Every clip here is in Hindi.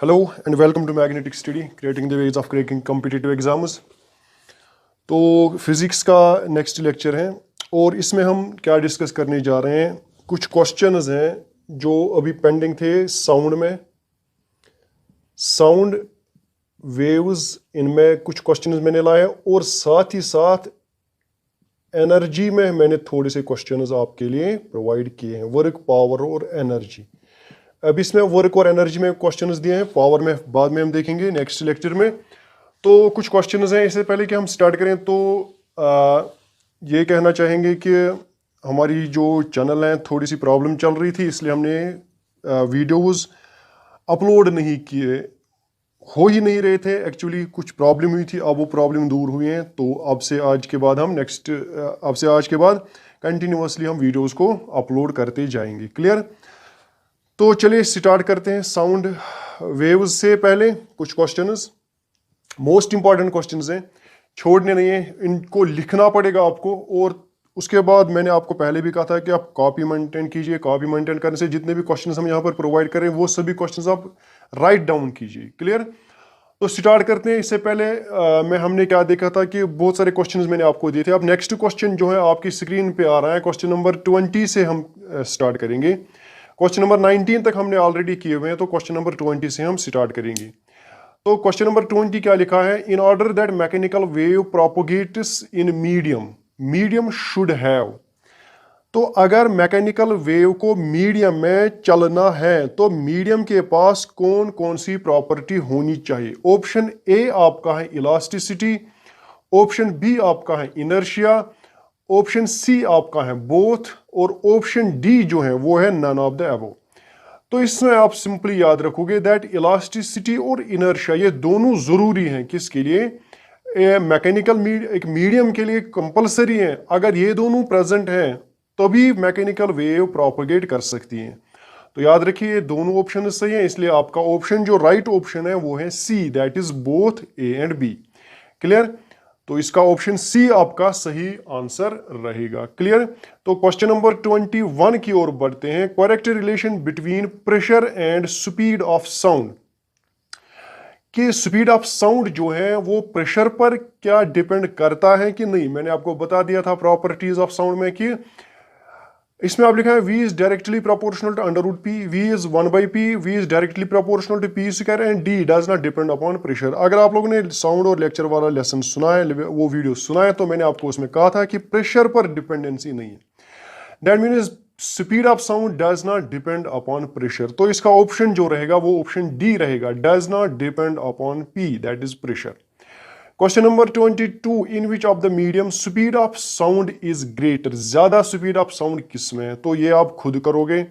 Hello and welcome to Magnetic Study, creating the ways of cracking competitive exams। तो फिजिक्स का नेक्स्ट लेक्चर है और इसमें हम क्या डिस्कस करने जा रहे हैं, कुछ क्वेश्चंस हैं जो अभी पेंडिंग थे साउंड में, साउंड वेव्स, इनमें कुछ क्वेश्चंस मैंने लाए और साथ ही साथ एनर्जी में मैंने थोड़े से क्वेश्चंस आपके लिए प्रोवाइड किए हैं, वर्क, पावर और एनर्जी। अब इसमें वर्क और एनर्जी में क्वेश्चंस दिए हैं, पावर में बाद में हम देखेंगे नेक्स्ट लेक्चर में। तो कुछ क्वेश्चंस हैं। इससे पहले कि हम स्टार्ट करें तो ये कहना चाहेंगे कि हमारी जो चैनल है थोड़ी सी प्रॉब्लम चल रही थी, इसलिए हमने वीडियोस अपलोड नहीं किए, हो ही नहीं रहे थे एक्चुअली, कुछ प्रॉब्लम हुई थी। अब वो प्रॉब्लम दूर हुई है, तो अब से आज के बाद हम कंटिन्यूसली हम वीडियोस को अपलोड करते जाएंगे। क्लियर? तो चलिए स्टार्ट करते हैं। साउंड वेव्स से पहले कुछ क्वेश्चंस, मोस्ट इंपॉर्टेंट क्वेश्चंस हैं, छोड़ने नहीं है, इनको लिखना पड़ेगा आपको। और उसके बाद मैंने आपको पहले भी कहा था कि आप कॉपी मेंटेन कीजिए। कॉपी मेंटेन करने से जितने भी क्वेश्चंस हम यहाँ पर प्रोवाइड करें वो सभी क्वेश्चंस आप राइट डाउन कीजिए। क्लियर? तो स्टार्ट करते हैं। इससे पहले हमने क्या देखा था कि बहुत सारे क्वेश्चंस मैंने आपको दिए थे। अब नेक्स्ट क्वेश्चन जो है आपकी स्क्रीन पे आ रहा है, क्वेश्चन नंबर 20 से हम स्टार्ट करेंगे। क्वेश्चन नंबर 19 तक हमने ऑलरेडी किए हुए हैं, तो क्वेश्चन नंबर 20 से हम स्टार्ट करेंगे। तो क्वेश्चन नंबर 20 क्या लिखा है? In order that mechanical wave propagates in medium should have. तो अगर मैकेनिकल वेव को मीडियम में चलना है तो मीडियम के पास कौन कौन सी प्रॉपर्टी होनी चाहिए? ऑप्शन ए आपका है इलास्टिसिटी, ऑप्शन बी आपका है इनर्शिया, ऑप्शन सी आपका है बोथ, और ऑप्शन डी जो है वो है नन ऑफ द अबव। तो इसमें आप सिंपली याद रखोगे दैट इलास्टिसिटी और इनर्शिया ये दोनों जरूरी हैं। किसके लिए? एक मीडियम के लिए कंपलसरी है। अगर ये दोनों प्रेजेंट हैं तभी मैकेनिकल वेव प्रोपोगेट कर सकती हैं। तो याद रखिए ये दोनों ऑप्शन सही है, इसलिए आपका ऑप्शन जो राइट ऑप्शन है वो है C, that is both A and B. Clear? तो इसका ऑप्शन सी आपका सही आंसर रहेगा। क्लियर? तो क्वेश्चन नंबर 21 की ओर बढ़ते हैं। Correct relation between pressure and speed of sound. कि स्पीड ऑफ साउंड जो है वो प्रेशर पर क्या डिपेंड करता है कि नहीं? मैंने आपको बता दिया था प्रॉपर्टीज ऑफ साउंड में कि इसमें आप लिखा है V is directly proportional to under root P, V is 1/p, V is directly proportional to P square and D does not depend upon pressure. अगर आप लोगों ने साउंड और लेक्चर वाला लेसन सुना है, वो वीडियो सुना है, तो मैंने आपको उसमें कहा था कि प्रेशर पर डिपेंडेंसी नहीं है। That means speed of sound does not depend upon pressure. तो इसका ऑप्शन जो रहेगा वो ऑप्शन डी रहेगा, does not depend upon P, that is pressure. Question number 22, in which of the medium speed of sound is greater. ज्यादा स्पीड ऑफ साउंड किस में है? तो ये आप खुद करोगे।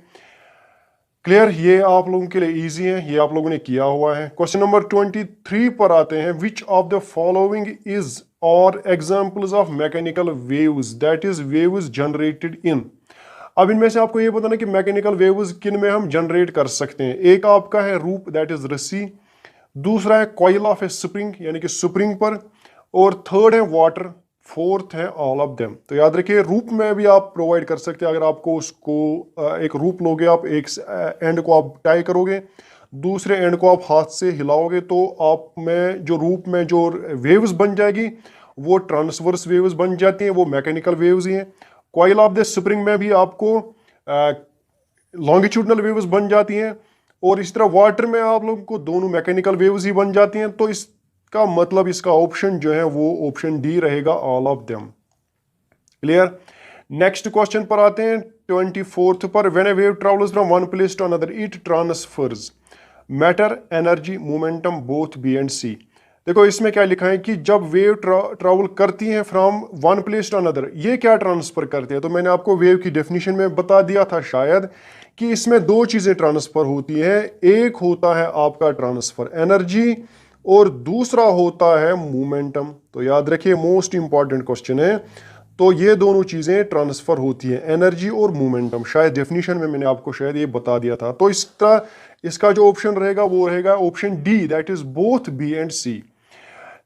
क्लियर? ये आप लोगों के लिए इजी है, ये आप लोगों ने किया हुआ है। क्वेश्चन नंबर 23 पर आते हैं। Which of the following is or examples of mechanical waves, that is waves generated in. अब इनमें से आपको ये बताना कि मैकेनिकल वेव्स किन में हम जनरेट कर सकते हैं। एक आपका है रूप, दैट इज रस्सी, दूसरा है कॉइल ऑफ ए स्प्रिंग यानी कि स्प्रिंग पर, और थर्ड है वाटर, फोर्थ है ऑल ऑफ देम। तो याद रखिए रूप में भी आप प्रोवाइड कर सकते हैं। अगर आपको उसको एक रूप लोगे, आप एक एंड को आप टाई करोगे, दूसरे एंड को आप हाथ से हिलाओगे, तो आप में जो रूप में जो वेव्स बन जाएगी वो ट्रांसवर्स वेव्स बन जाती हैं, वो मैकेनिकल वेव्स ही हैं। कॉइल ऑफ द स्प्रिंग में भी आपको लॉन्गिट्यूडनल वेव्स बन जाती हैं, और इस तरह वाटर में आप लोगों को दोनों मैकेनिकल वेव्स ही बन जाती हैं। तो इसका मतलब इसका ऑप्शन जो है वो ऑप्शन डी रहेगा, all of them. Clear? Next question पर आते हैं 24 पर। When a wave travels from one place to another it transfers matter, energy, momentum, both B and C. देखो इसमें क्या लिखा है कि जब वेव ट्रेवल करती है from one place to another, ये क्या ट्रांसफर करते हैं? तो मैंने आपको वेव की डेफिनेशन में बता दिया था शायद कि इसमें दो चीजें ट्रांसफर होती है। एक होता है आपका ट्रांसफर एनर्जी और दूसरा होता है मोमेंटम। तो याद रखिए मोस्ट इंपॉर्टेंट क्वेश्चन है। तो ये दोनों चीजें ट्रांसफर होती है, एनर्जी और मोमेंटम। शायद डेफिनेशन में मैंने आपको शायद ये बता दिया था। तो इसका जो ऑप्शन रहेगा वो रहेगा option D, that is both B and C.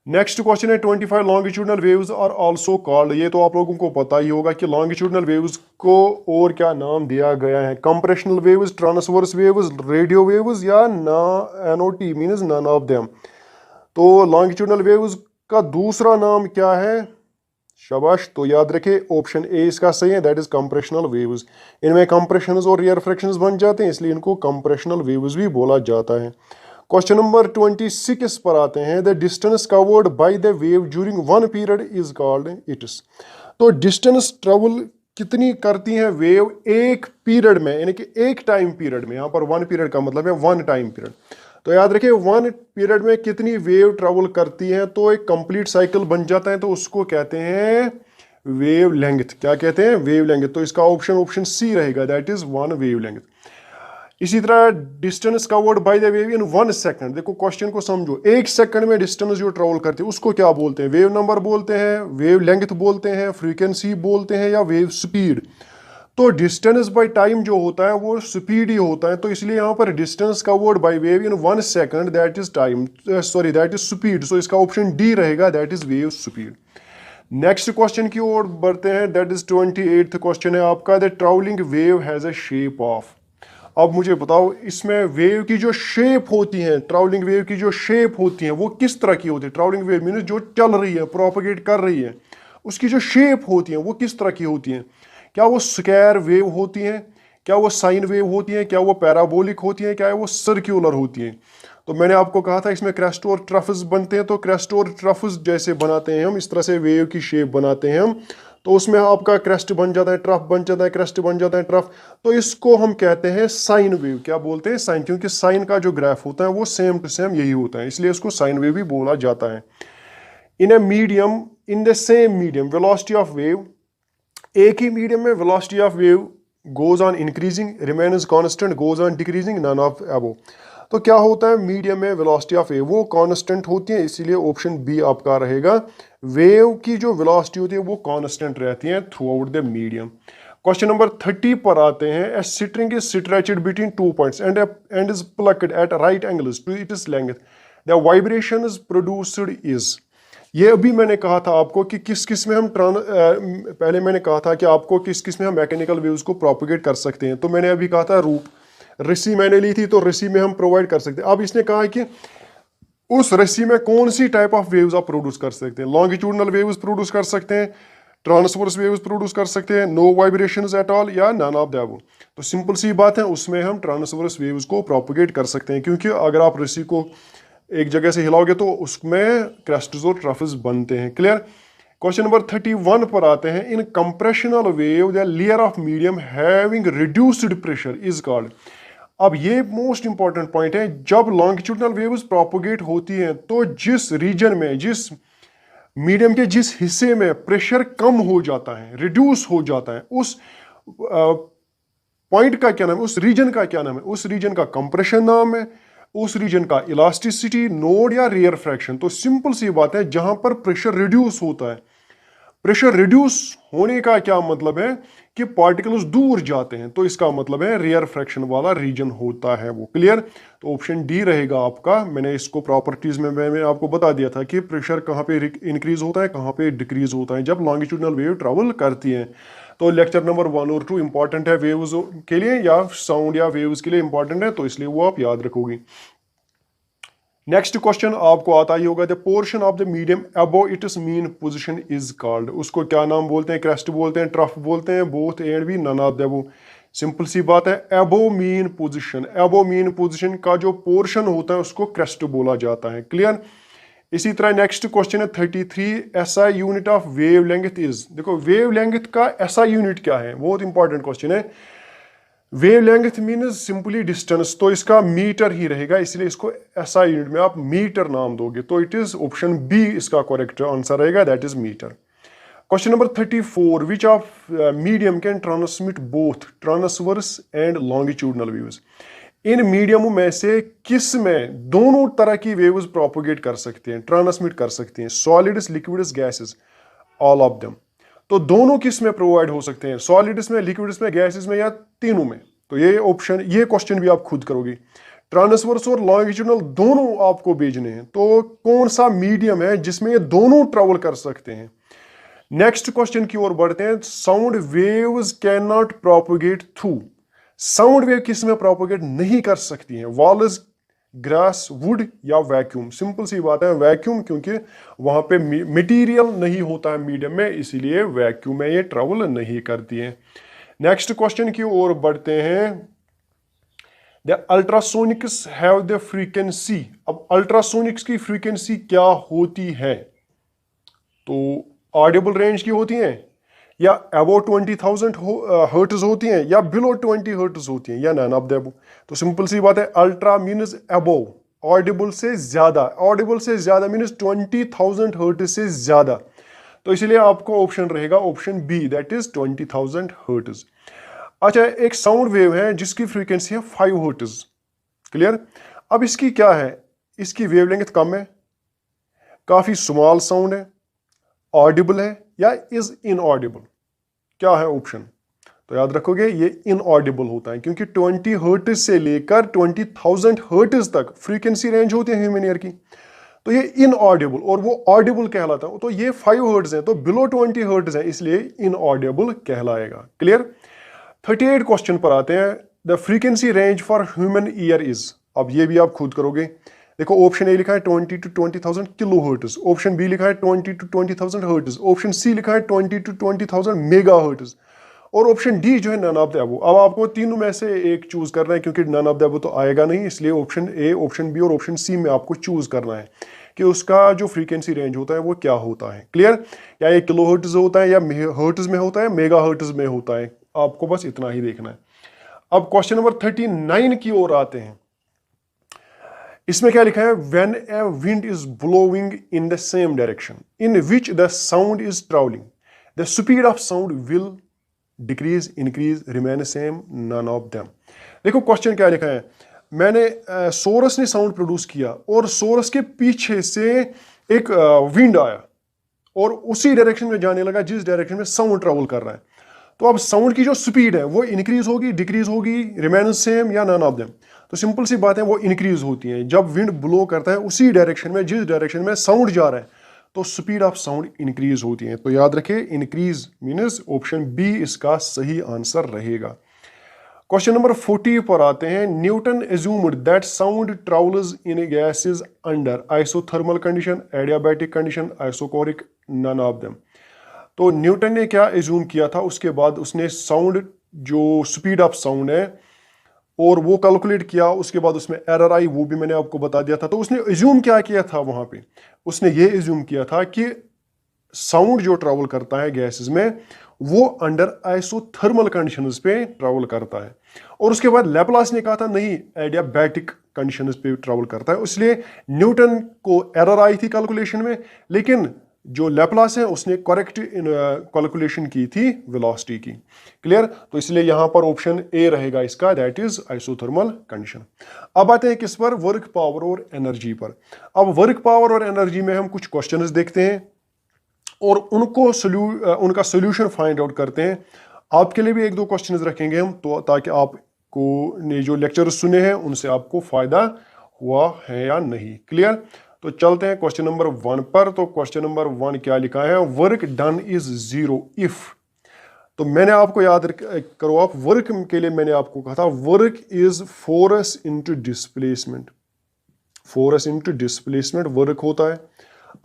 Next question है 25 longitudinal waves are also called, ये तो आप लोगों को पता ही होगा कि लॉन्गिट्यूडनल वेव्स को और क्या नाम दिया गया है, compressional waves, transverse waves, radio waves या ना N O T means none of them. तो लॉन्गिट्यूडनल वेव्स का दूसरा नाम क्या है? शाबाश, तो याद रखें ऑप्शन ए इसका सही है, दैट इज कंप्रेशनल वेव्स। इनमें कंप्रेशंस और रियरफ्रैक्शंस बन जाते हैं, इसलिए इनको कंप्रेशनल वेव्स भी बोला जाता है। क्वेश्चन नंबर 26 पर आते हैं, the distance covered by the wave during one period is called its. तो डिस्टेंस ट्रेवल कितनी करती है वेव एक पीरियड में, यानी कि एक टाइम पीरियड में, यहाँ पर वन पीरियड का मतलब है वन टाइम पीरियड। तो याद रखिए वन पीरियड में कितनी वेव ट्रेवल करती है, तो एक कंप्लीट साइकिल बन जाता है, तो उसको कहते हैं वेव लेंथ। क्या कहते हैं? Wave length. तो इसका ऑप्शन सी रहेगा, that is one wave length. इसी तरह distance covered by the wave in 1 second, देखो क्वेश्चन को समझो, एक सेकंड में डिस्टेंस जो ट्रेवल करती है उसको क्या बोलते हैं? वेव नंबर बोलते हैं, वेव लेंथ बोलते हैं, फ्रीक्वेंसी बोलते हैं या वेव स्पीड। तो डिस्टेंस बाय टाइम जो होता है वो स्पीड ही होता है, तो इसलिए यहाँ पर distance covered by wave in 1 second that is time, sorry that is speed. So इसका ऑप्शन डी रहेगा, that is wave speed. Next question की ओर बढ़ते हैं, दैट इज 28th क्वेश्चन है आपका, the travelling wave has a shape of. अब मुझे बताओ इसमें वेव की जो शेप होती है, ट्रैवलिंग वेव की जो शेप होती है वो किस तरह की होती है? ट्रैवलिंग वेव मीन जो चल रही है, प्रोपगेट कर रही है, उसकी जो शेप होती है वो किस तरह की होती है? क्या वो स्क्वायर वेव होती है, क्या वो साइन वेव होती है, क्या वो पैराबोलिक होती है, क्या वो सर्क्यूलर होती है? तो मैंने आपको कहा था इसमें क्रेस्ट और ट्रफस बनते हैं, तो क्रेस्ट और ट्रफस जैसे बनाते हैं हम, इस तरह से वेव की शेप बनाते हैं हम। तो उसमें आपका क्रेस्ट बन जाता है, ट्रफ बन जाता है, क्रेस्ट बन जाता है, ट्रफ। तो इसको हम कहते हैं साइन वेव। क्या बोलते हैं? साइन, क्योंकि साइन का जो ग्राफ होता है वो सेम टू सेम यही होता है, इसलिए इसको साइन वेव भी बोला जाता है। In a medium, in the same medium, velocity of wave, एक ही मीडियम में velocity of wave goes on increasing, remains constant, goes on decreasing, none of above. तो क्या होता है मीडियम में वेलोसिटी ऑफ वेव वो कांस्टेंट होती है, इसीलिए ऑप्शन बी आपका रहेगा। वेव की जो वेलोसिटी होती है वो कांस्टेंट रहती है through the medium. Question number 30 पर आते हैं, a string is stretched between 2 points and is plucked at right angles to its length, the vibrations produced is. ये अभी मैंने कहा था आपको कि किस किस में हम पहले मैंने कहा था कि आपको किस किस में हम मैकेनिकल वेव्स को प्रोपगेट कर सकते हैं। तो मैंने अभी कहा था रूप, रस्सी मैंने ली थी, तो रस्सी में हम प्रोवाइड कर सकते हैं। अब इसने कहा है कि उस रस्सी में कौन सी टाइप ऑफ वेव्स आप प्रोड्यूस कर सकते हैं। लॉन्गिट्यूडनल वेव्स प्रोड्यूस कर सकते हैं, ट्रांसवर्स वेव्स प्रोड्यूस कर सकते हैं, नो वाइब्रेशंस एट ऑल, या नन ऑफ द अबव। तो सिंपल सी बात है, उसमें हम ट्रांसवर्स वेव्स को प्रोपगेट कर सकते हैं, क्योंकि अगर आप रस्सी को एक जगह से हिलाओगे तो उसमें क्रेस्ट्स और ट्रफस बनते हैं। क्लियर? क्वेश्चन नंबर 31 पर आते हैं, in compressional wave the layer of medium having reduced pressure is called. अब ये मोस्ट इंपॉर्टेंट पॉइंट है, जब लॉन्गिट्यूडनल वेव्स प्रोपगेट होती हैं तो जिस रीजन में, जिस मीडियम के जिस हिस्से में प्रेशर कम हो जाता है, रिड्यूस हो जाता है, उस पॉइंट का क्या नाम है, उस रीजन का क्या नाम है? उस रीजन का कंप्रेशन नाम है, उस रीजन का इलास्टिसिटी, नोड या रेयर फ्रैक्शन। तो सिंपल सी बात है, जहां पर प्रेशर रिड्यूस होता है, प्रेशर रिड्यूस होने का क्या मतलब है कि पार्टिकल्स दूर जाते हैं, तो इसका मतलब है रेयर फ्रैक्शन वाला रीजन होता है वो। क्लियर? तो ऑप्शन डी रहेगा आपका। मैंने इसको प्रॉपर्टीज में मैंने आपको बता दिया था कि प्रेशर कहाँ पे इंक्रीज होता है, कहाँ पे डिक्रीज होता है जब लॉन्गिट्यूडनल वेव ट्रैवल करती है। तो लेक्चर नंबर 1 और 2 इंपॉर्टेंट है वेव्स के लिए, या साउंड या वेव्स के लिए इंपॉर्टेंट है, तो इसलिए वो आप याद रखोगे। नेक्स्ट क्वेश्चन आपको आता ही होगा, the portion of the medium above it's mean position is called. उसको क्या नाम बोलते हैं? क्रेस्ट बोलते हैं, ट्रफ बोलते हैं, बोथ एंड भी, none of the above. Simple सी बात है, above mean position, above mean position का जो पोर्शन होता है उसको क्रेस्ट बोला जाता है। क्लियर? इसी तरह नेक्स्ट क्वेश्चन है 33, SI unit of wave length is. देखो वेव लेंथ का एसआई यूनिट क्या है, बहुत इंपॉर्टेंट क्वेश्चन है। Wave length means simply distance, तो इसका मीटर ही रहेगा, इसलिए इसको एसआई यूनिट में आप मीटर नाम दोगे, तो इट इज ऑप्शन बी इसका करेक्ट आंसर रहेगा, that is metre. Question number 34, which of medium can transmit both transverse and longitudinal waves. इन मीडियम में से किस में दोनों तरह की वेव्स प्रोपोगेट कर सकते हैं, ट्रांसमिट कर सकते हैं? Solids, liquids, gases, all of them. तो दोनों किस में प्रोवाइड हो सकते हैं? सॉलिड्स में, लिक्विड्स में, गैसेस में, या तीनों में? तो ये ऑप्शन, ये क्वेश्चन भी आप खुद करोगे। ट्रांसवर्स और लॉन्गिट्यूडनल दोनों आपको भेजने हैं, तो कौन सा मीडियम है जिसमें ये दोनों ट्रेवल कर सकते हैं। नेक्स्ट क्वेश्चन की ओर बढ़ते हैं। Sound waves can not propagate through, sound wave किस में प्रोपोगेट नहीं कर सकती हैं, वॉल्स, ग्रास, वुड या वैक्यूम। सिंपल सी बात है वैक्यूम, क्योंकि वहां पे मटेरियल नहीं होता है मीडियम में, इसीलिए वैक्यूम में ये ट्रेवल नहीं करती है। नेक्स्ट क्वेश्चन की ओर बढ़ते हैं। The ultrasonics have the frequency, अब अल्ट्रासोनिक्स की फ्रीक्वेंसी क्या होती है, तो ऑडिबल रेंज की होती हैं, या अबव 20,000 हर्ट्ज होती हैं, या बिलो 20 हर्ट्ज होती हैं, या नन ऑफ द अबव। तो सिंपल सी बात है अल्ट्रा मीन्स अबव, ऑडिबल से ज्यादा, ऑडिबल से ज्यादा मीन्स 20,000 हर्ट्ज से ज्यादा, तो इसलिए आपको ऑप्शन रहेगा option B, that is 20,000 hertz. अच्छा, एक साउंड वेव है जिसकी फ्रीक्वेंसी है 5 हर्ट्ज, क्लियर। अब इसकी क्या है, इसकी वेवलेंथ कम है, काफी स्मॉल साउंड है, ऑडिबल है या इज इनऑडिबल, क्या है ऑप्शन। तो याद रखोगे ये इनऑडिबल होता है, क्योंकि 20 हर्ट्ज से लेकर 20,000 हर्ट्ज तक फ्रीक्वेंसी रेंज होती है ह्यूमन ईयर की, तो ये इनऑडिबल और वो ऑडिबल कहलाता है। तो ये 5 हर्ट्ज है, तो बिलो 20 हर्ट्ज है, इसलिए इनऑडिबल कहलाएगा, क्लियर। 38 क्वेश्चन पर आते हैं। The frequency range for human ear is, अब ये भी आप खुद करोगे। देखो ऑप्शन ए लिखा है 20 to 20,000 kilo hertz, option B लिखा है 20 to 20,000 हर्ट्ज, ऑप्शन सी लिखा है 20 to 20,000 मेगा हर्ट्ज, और ऑप्शन डी जो है नन ऑफ द अबव। अब आपको तीनों में से एक चूज करना है, क्योंकि नन ऑफ द अबव तो आएगा नहीं, इसलिए ऑप्शन ए, ऑप्शन बी और ऑप्शन सी में आपको चूज करना है कि उसका जो फ्रीक्वेंसी रेंज होता है वो क्या होता है, क्लियर। या ये किलो हर्ट्ज होता है, या हर्ट्ज में होता है, मेगा हर्ट्ज में होता है, आपको बस इतना ही देखना है। अब क्वेश्चन नंबर 39 की ओर आते हैं। इसमें क्या लिखा है, when a wind is blowing in the same direction in which the sound is travelling, the speed of sound will decrease, increase, remain same, none of them. देखो क्वेश्चन क्या लिखा है, मैंने सोरस ने साउंड प्रोड्यूस किया और सोरस के पीछे से एक विंड आया और उसी डायरेक्शन में जाने लगा जिस डायरेक्शन में साउंड ट्रैवल कर रहा है। तो अब साउंड की जो स्पीड है वो इंक्रीज होगी, डिक्रीज होगी, रिमेन सेम या नन ऑफ देम। तो सिंपल सी बात है वो इंक्रीज होती है। जब विंड ब्लो करता है उसी डायरेक्शन में जिस डायरेक्शन में साउंड जा रहा है, तो स्पीड ऑफ साउंड इंक्रीज होती है। तो याद रखिए इंक्रीज मीन्स ऑप्शन बी इसका सही आंसर रहेगा। क्वेश्चन नंबर 40 पर आते हैं। Newton assumed that sound travels in gases under isothermal condition, adiabatic condition, isochoric, none of them. तो न्यूटन ने क्या एज्यूम किया था, उसके बाद उसने साउंड जो स्पीड ऑफ साउंड है और वो कैलकुलेट किया, उसके बाद उसमें एरर आई, वो भी मैंने आपको बता दिया था। तो उसने एज्यूम क्या किया था वहां पे, उसने ये एज्यूम किया था कि साउंड जो ट्रैवल करता है गैसेस में वो अंडर आइसोथर्मल कंडीशंस पे ट्रैवल करता है, और उसके बाद लैपलास ने कहा था नहीं एडियाबैटिक कंडीशंस पे ट्रैवल करता है। इसलिए न्यूटन को एरर आई थी कैलकुलेशन में, लेकिन जो लैपलास है उसने करेक्ट कैलकुलेशन की थी वेलोसिटी की, क्लियर। तो इसलिए यहां पर ऑप्शन ए रहेगा इसका, दैट इज आइसोथर्मल कंडीशन। अब आते हैं किस पर, वर्क पावर और एनर्जी पर। अब वर्क पावर और एनर्जी में हम कुछ क्वेश्चंस देखते हैं और उनको उनका सोल्यूशन फाइंड आउट करते हैं। आपके लिए भी एक दो क्वेश्चंस रखेंगे हम, तो ताकि आपको ने जो लेक्चर सुने हैं उनसे आपको फायदा हुआ है या नहीं, क्लियर। तो चलते हैं क्वेश्चन नंबर 1 पर। तो क्वेश्चन नंबर 1 क्या लिखा है, वर्क डन इज 0 इफ। तो मैंने आपको याद करो, आप वर्क के लिए मैंने आपको कहा था work is force into displacement, force into displacement work होता है।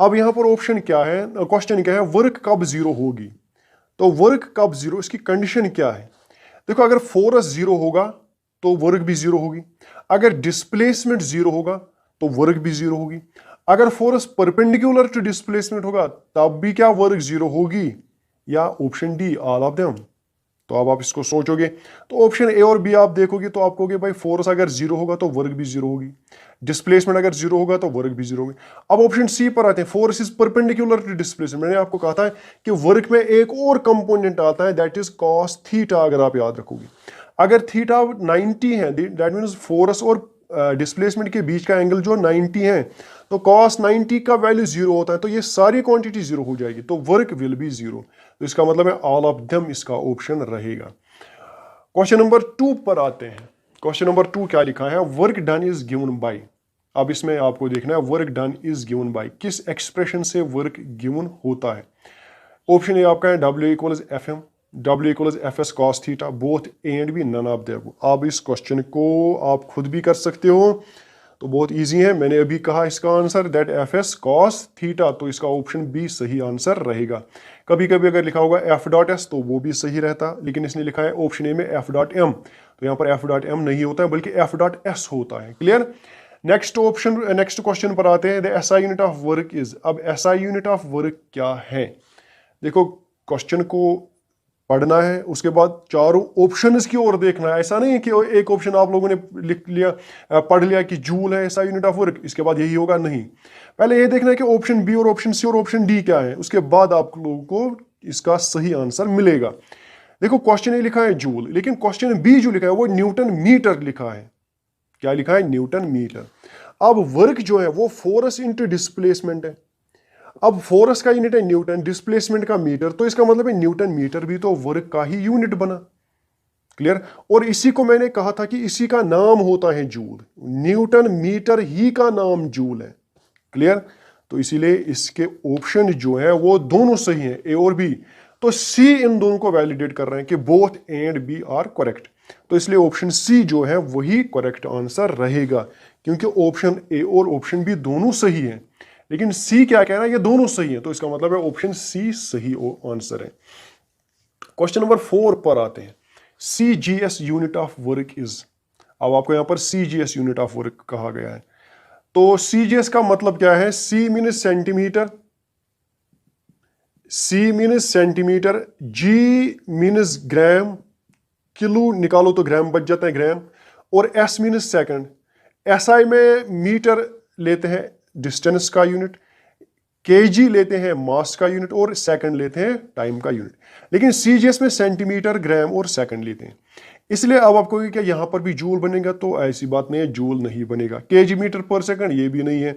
अब यहां पर ऑप्शन क्या है, क्वेश्चन क्या है, वर्क कब 0 होगी। तो वर्क कब 0, इसकी कंडीशन क्या है। देखो अगर फोर्स 0 होगा तो वर्क भी 0 होगी, अगर डिस्प्लेसमेंट 0 होगा तो वर्क भी 0 होगी, अगर फोर्स परपेंडिकुलर टू डिस्प्लेसमेंट होगा तब भी क्या वर्क 0 होगी, या option D all of them. तो अब आप इसको सोचोगे तो ऑप्शन ए और बी आप देखोगे तो आप कहोगे भाई फोर्स अगर 0 होगा तो वर्क भी 0 होगी, डिस्प्लेसमेंट अगर 0 होगा तो वर्क भी 0 होगी। अब ऑप्शन सी पर आते हैं, force is perpendicular to displacement. मैंने आपको कहा था कि वर्क में एक और कंपोनेंट आता है दैट इज कॉस थीटा, अगर आप याद रखोगे। अगर थीटा 90 है दैट मीन्स फोर्स और डिस्प्लेसमेंट के बीच का एंगल जो 90 है, तो cos 90 का वैल्यू 0 होता है, तो ये सारी क्वांटिटी 0 हो जाएगी, तो वर्क विल बी 0। तो इसका मतलब है ऑल ऑफ देम इसका ऑप्शन रहेगा। क्वेश्चन नंबर 2 पर आते हैं। क्वेश्चन नंबर 2 क्या लिखा है, work done is given by. अब इसमें आपको देखना है work done is given by किस एक्सप्रेशन से वर्क गिवन होता है। ऑप्शन ए आपका है W equals F M, W equals F S cos theta, both A and B, none of the above. आप इस क्वेश्चन को आप खुद भी कर सकते हो, तो बहुत इजी है। मैंने अभी कहा इसका answer that F S cos theta, तो इसका ऑप्शन बी सही आंसर रहेगा। कभी कभी अगर लिखा होगा एफ डॉट एस तो वो भी सही रहता, लेकिन इसने लिखा है ऑप्शन ए में एफ डॉट एम, तो यहाँ पर एफ डॉट एम नहीं होता है बल्कि एफ डॉट एस होता है। क्लियर। नेक्स्ट क्वेश्चन पर आते हैं, the SI unit of work is. अब एसआई यूनिट ऑफ वर्क क्या है, देखो क्वेश्चन को पढ़ना है, उसके बाद चारों ऑप्शंस की ओर देखना है। ऐसा नहीं है कि एक ऑप्शन आप लोगों ने लिख लिया, पढ़ लिया कि जूल है ऐसा यूनिट ऑफ वर्क, इसके बाद यही होगा, नहीं। पहले ये देखना है कि ऑप्शन बी और ऑप्शन सी और ऑप्शन डी क्या है, उसके बाद आप लोगों को इसका सही आंसर मिलेगा। देखो क्वेश्चन ए लिखा है जूल, लेकिन क्वेश्चन बी जो लिखा है वो न्यूटन मीटर लिखा है। क्या लिखा है, न्यूटन मीटर। अब वर्क जो है वो फोर्स इंटू डिस्प्लेसमेंट है। अब फोर्स का यूनिट है न्यूटन, डिस्प्लेसमेंट का मीटर, तो इसका मतलब है न्यूटन मीटर भी तो वर्क का ही यूनिट बना। क्लियर। और इसी को मैंने कहा था कि इसी का नाम होता है जूल, न्यूटन मीटर ही का नाम जूल है। क्लियर। तो इसीलिए इसके ऑप्शन जो है वो दोनों सही हैं, ए और बी। तो सी इन दोनों को वैलिडेट कर रहे हैं कि both A and B are correct, तो इसलिए ऑप्शन सी जो है वही करेक्ट आंसर रहेगा, क्योंकि ऑप्शन ए और ऑप्शन बी दोनों सही है, लेकिन सी क्या कह रहा है, ये दोनों सही है, तो इसका मतलब है ऑप्शन सी सही आंसर है। क्वेश्चन नंबर 4 पर आते हैं, CGS unit of work is. अब आपको यहां पर CGS यूनिट ऑफ वर्क कहा गया है, तो CGS का मतलब क्या है, C means centimetre, C means centimetre, G means gram, kilo निकालो तो ग्राम बच जाता है ग्राम, और S मीन्स सेकंड। SI में मीटर लेते हैं डिस्टेंस का यूनिट, kg लेते हैं मास का यूनिट, और सेकंड लेते हैं टाइम का यूनिट। लेकिन CGS में सेंटीमीटर, ग्राम और सेकंड लेते हैं, इसलिए अब आपको क्या यहां पर भी जूल बनेगा, तो ऐसी बात नहीं है, जूल नहीं बनेगा। kg मीटर पर सेकंड ये भी नहीं है,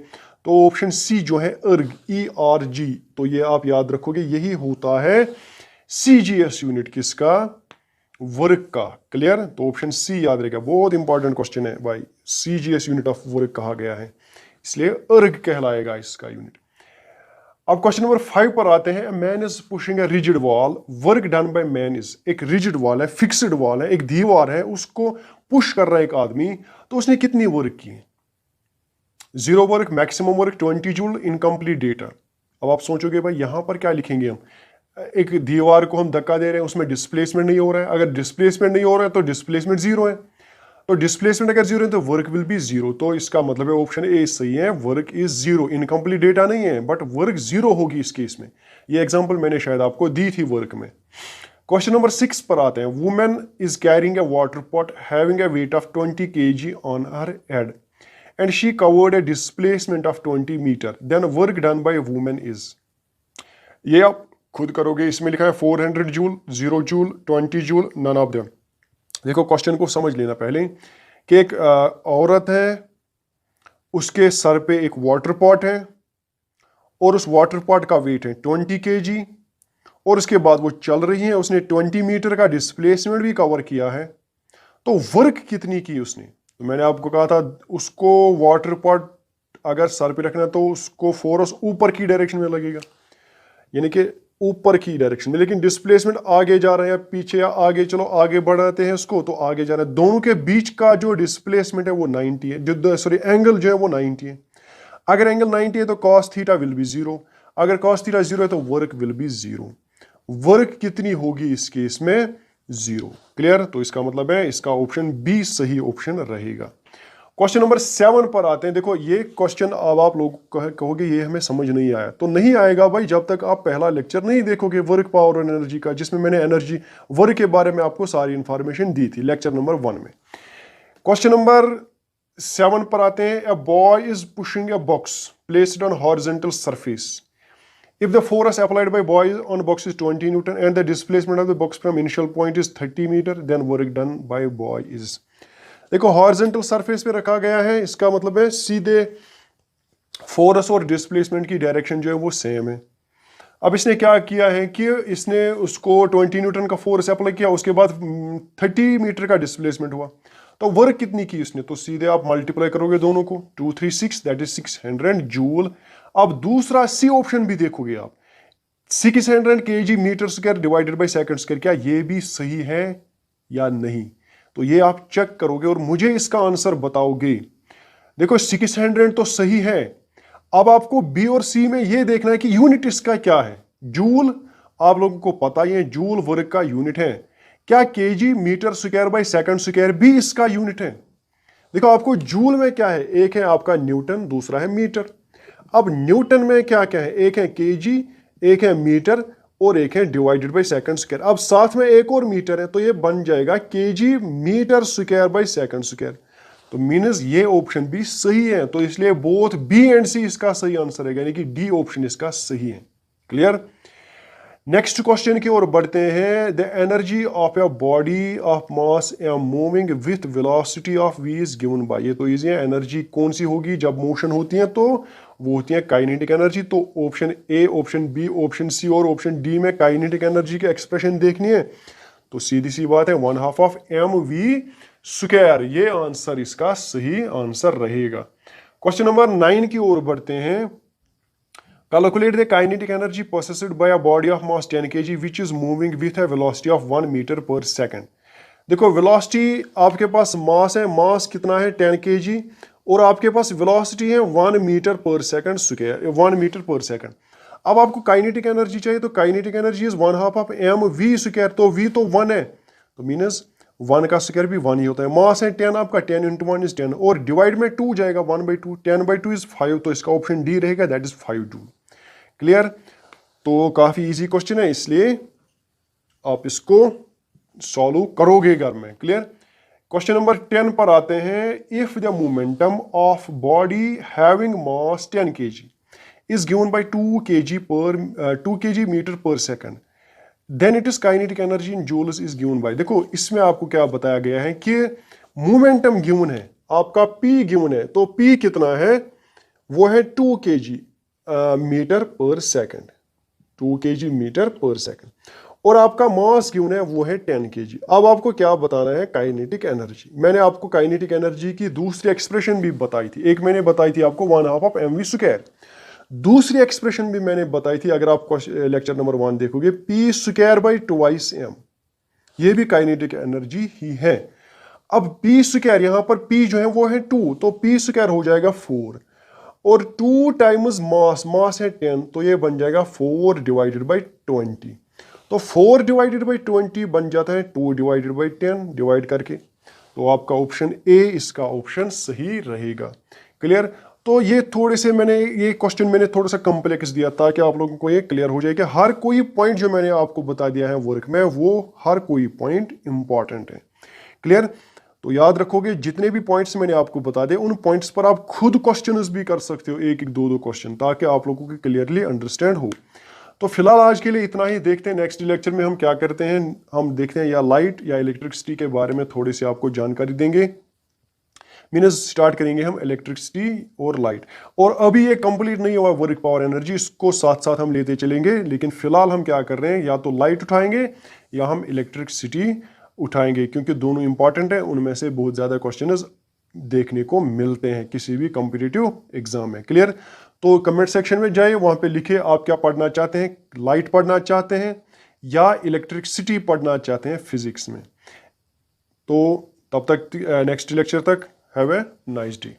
तो ऑप्शन सी जो है ERG, ERG, तो ये आप याद रखोगे, यही होता है CGS यूनिट किसका, वर्क का। क्लियर। तो ऑप्शन सी याद रहेगा, बहुत इंपॉर्टेंट क्वेश्चन है भाई, CGS यूनिट ऑफ वर्क कहा गया है, इसलिए ERG कहलाएगा इसका यूनिट। अब क्वेश्चन नंबर 5 पर आते हैं, man is pushing a rigid wall, work done by man is. एक रिजिड वॉल है, फिक्स्ड वॉल है, एक दीवार है, उसको पुश कर रहा है एक आदमी, तो उसने कितनी वर्क की, 0 work, maximum work 20 joule, incomplete data. अब आप सोचोगे भाई यहां पर क्या लिखेंगे हम, एक दीवार को हम धक्का दे रहे हैं, उसमें डिस्प्लेसमेंट नहीं हो रहा है, अगर डिस्प्लेसमेंट नहीं हो रहा है तो डिस्प्लेसमेंट 0 है, तो डिस्प्लेसमेंट अगर 0 है तो वर्क विल बी 0, तो इसका मतलब है ऑप्शन ए सही है, वर्क इज 0। इनकम्प्लीट डेटा नहीं है बट वर्क 0 होगी इस केस में, ये एग्जांपल मैंने शायद आपको दी थी वर्क में। क्वेश्चन नंबर 6 पर आते हैं, women is carrying a water pot having a weight of 20 kg on her head and she covered a displacement of 20 metre, then work done by women is. ये आप खुद करोगे, इसमें लिखा है 400 joule, 0 joule, 20 joule, none of them. देखो क्वेश्चन को समझ लेना पहले कि एक औरत है, उसके सर पे एक वाटर पॉट है और उस वाटर पॉट का वेट है 20 kg, और उसके बाद वो चल रही है, उसने 20 मीटर का डिस्प्लेसमेंट भी कवर किया है, तो वर्क कितनी की उसने। तो मैंने आपको कहा था उसको वाटर पॉट अगर सर पे रखना है तो उसको फोर्स ऊपर की डायरेक्शन में लगेगा, यानी कि ऊपर की डायरेक्शन में, लेकिन डिस्प्लेसमेंट आगे जा रहे हैं, पीछे या आगे, चलो आगे बढ़ाते हैं उसको, तो आगे जा रहा है, दोनों के बीच का जो डिस्प्लेसमेंट है वो 90 है, जो सॉरी एंगल जो है वो 90 है। अगर एंगल 90 है तो cos थीटा विल बी 0, अगर cos थीटा 0 है तो वर्क विल बी 0। वर्क कितनी होगी इस केस में, 0। क्लियर। तो इसका मतलब है इसका ऑप्शन बी सही ऑप्शन रहेगा। क्वेश्चन नंबर 7 पर आते हैं, देखो ये क्वेश्चन अब आप लोग कहोगे ये हमें समझ नहीं आया, तो नहीं आएगा भाई जब तक आप पहला लेक्चर नहीं देखोगे वर्क, पावर और एनर्जी का, जिसमें मैंने एनर्जी वर्क के बारे में आपको सारी इंफॉर्मेशन दी थी लेक्चर नंबर 1 में। क्वेश्चन नंबर 7 पर आते हैं, a boy is pushing a box placed on horizontal surface, if the force applied by boy on box is 20 newton and the displacement of the box from initial point is 30 metre, then work done by boy is. देखो हॉरिजॉन्टल सरफेस पे रखा गया है, इसका मतलब है सीधे फोर्स और डिस्प्लेसमेंट की डायरेक्शन जो है वो सेम है। अब इसने क्या किया है कि इसने उसको 20 न्यूटन का फोर्स अप्लाई किया, उसके बाद 30 मीटर का डिस्प्लेसमेंट हुआ, तो वर्क कितनी की इसने, तो सीधे आप मल्टीप्लाई करोगे दोनों को, 236 दैट इज 600 जूल। अब दूसरा सी ऑप्शन भी देखोगे आप, 600 kg metre square divided by second square, क्या ये भी सही है या नहीं, तो ये आप चेक करोगे और मुझे इसका आंसर बताओगे। देखो 600 तो सही है, अब आपको बी और सी में ये देखना है कि यूनिट इसका क्या है। जूल आप लोगों को पता ही है, जूल वर्क का यूनिट है। क्या KG metre square by second square भी इसका यूनिट है? देखो आपको जूल में क्या है, एक है आपका न्यूटन, दूसरा है मीटर। अब न्यूटन में क्या क्या है, एक है केजी, एक है मीटर और एक है डिवाइडेड बाय सेकंड स्क्वायर। अब साथ में एक और मीटर है, तो ये बन जाएगा KG metre square by second square. तो मीन्स ये ऑप्शन भी सही है, तो इसलिए बोथ बी एंड सी इसका सही आंसर है, यानी कि डी ऑप्शन इसका सही है। क्लियर। नेक्स्ट क्वेश्चन की ओर बढ़ते हैं। The energy of a body of mass M moving with velocity of V is given by, ये तो इजी है। एनर्जी कौन सी होगी जब मोशन होती है, तो वो होती है काइनेटिक एनर्जी। तो option A, option B, option C और ऑप्शन डी में काइनेटिक एनर्जी की एक्सप्रेशन देखनी है, तो सीधी सी बात है 1/2 ऑफ एम वी स्क्वायर, ये आंसर इसका सही आंसर रहेगा। क्वेश्चन नंबर 9 की ओर बढ़ते हैं। Calculate the kinetic energy possessed by a body of mass 10 kg which is moving with a velocity of 1 metre per second. देखो वेलोसिटी आपके पास मास है, मास कितना है 10 kg, और आपके पास वेलोसिटी है 1 metre per second square, 1 metre per second. अब आपको काइनेटिक एनर्जी चाहिए, तो kinetic energy is 1/2 of M V square, तो वी तो 1 है, तो मीनस 1 का स्क्वायर भी 1 ही होता है। मास है 10 आपका, 10 × 1 इज 10, और डिवाइड में 2 जाएगा, 1/2, 10/2 इज 5, तो इसका ऑप्शन डी रहेगा, दैट इज 5 जूल। क्लियर। तो काफी इजी क्वेश्चन है, इसलिए आप इसको सॉल्व करोगे घर में। क्लियर। क्वेश्चन नंबर 10 पर आते हैं। If the momentum of body having mass 10 kg is given by 2 kg metre per second, then it is kinetic energy in joules is given by. देखो इसमें आपको क्या बताया गया है कि मोमेंटम गिवन है, आपका P गिवन है, तो P कितना है, वो है 2 kg metre per second, 2 kg metre per second, और आपका मास गिवन है वो है 10 kg। अब आपको क्या बताना है, काइनेटिक एनर्जी। मैंने आपको काइनेटिक एनर्जी की दूसरी एक्सप्रेशन भी बताई थी, एक मैंने बताई थी आपको 1/2 ऑफ एम वी स्क्वायर, दूसरी एक्सप्रेशन भी मैंने बताई थी, अगर आप लेक्चर नंबर 1 देखोगे, पी स्क्वायर बाई 2 एम, ये भी काइनेटिक एनर्जी ही है। अब पी स्क्वायर, यहां पर पी जो है वो है 2, तो पी स्क्वायर हो जाएगा 4, और 2 टाइम्स मास, मास है 10, तो ये बन जाएगा 4 डिवाइडेड बाई 20, तो 4 डिवाइडेड बाई 20 बन जाता है 2 डिवाइडेड बाई 10 डिवाइड करके, तो आपका ऑप्शन ए इसका ऑप्शन सही रहेगा। क्लियर। तो ये थोड़े से ये क्वेश्चन मैंने थोड़ा सा कॉम्प्लेक्स दिया ताकि आप लोगों को ये क्लियर हो जाए कि हर कोई पॉइंट जो मैंने आपको बता दिया है वर्क में, वो हर कोई पॉइंट इंपॉर्टेंट है। क्लियर। तो याद रखोगे जितने भी पॉइंट्स मैंने आपको बता दिए, उन पॉइंट्स पर आप खुद क्वेश्चंस भी कर सकते हो, एक एक दो दो क्वेश्चन, ताकि आप लोगों को क्लियरली अंडरस्टैंड हो। तो फिलहाल आज के लिए इतना ही, देखते हैं नेक्स्ट लेक्चर में हम क्या करते हैं। हम देखते हैं या लाइट या इलेक्ट्रिसिटी के बारे में थोड़ी सी आपको जानकारी देंगे। मीन्स स्टार्ट करेंगे हम इलेक्ट्रिसिटी और लाइट, और अभी ये कंप्लीट नहीं हुआ वर्क पावर एनर्जी, इसको साथ साथ हम लेते चलेंगे। लेकिन फिलहाल हम क्या कर रहे हैं, या तो लाइट उठाएंगे या हम इलेक्ट्रिसिटी उठाएंगे, क्योंकि दोनों इंपॉर्टेंट है, उनमें से बहुत ज़्यादा क्वेश्चंस देखने को मिलते हैं किसी भी कॉम्पिटिटिव एग्जाम में। क्लियर। तो कमेंट सेक्शन में जाइए, वहाँ पे लिखिए आप क्या पढ़ना चाहते हैं, लाइट पढ़ना चाहते हैं या इलेक्ट्रिसिटी पढ़ना चाहते हैं फिजिक्स में। तो तब तक नेक्स्ट लेक्चर तक हैव ए नाइस डे।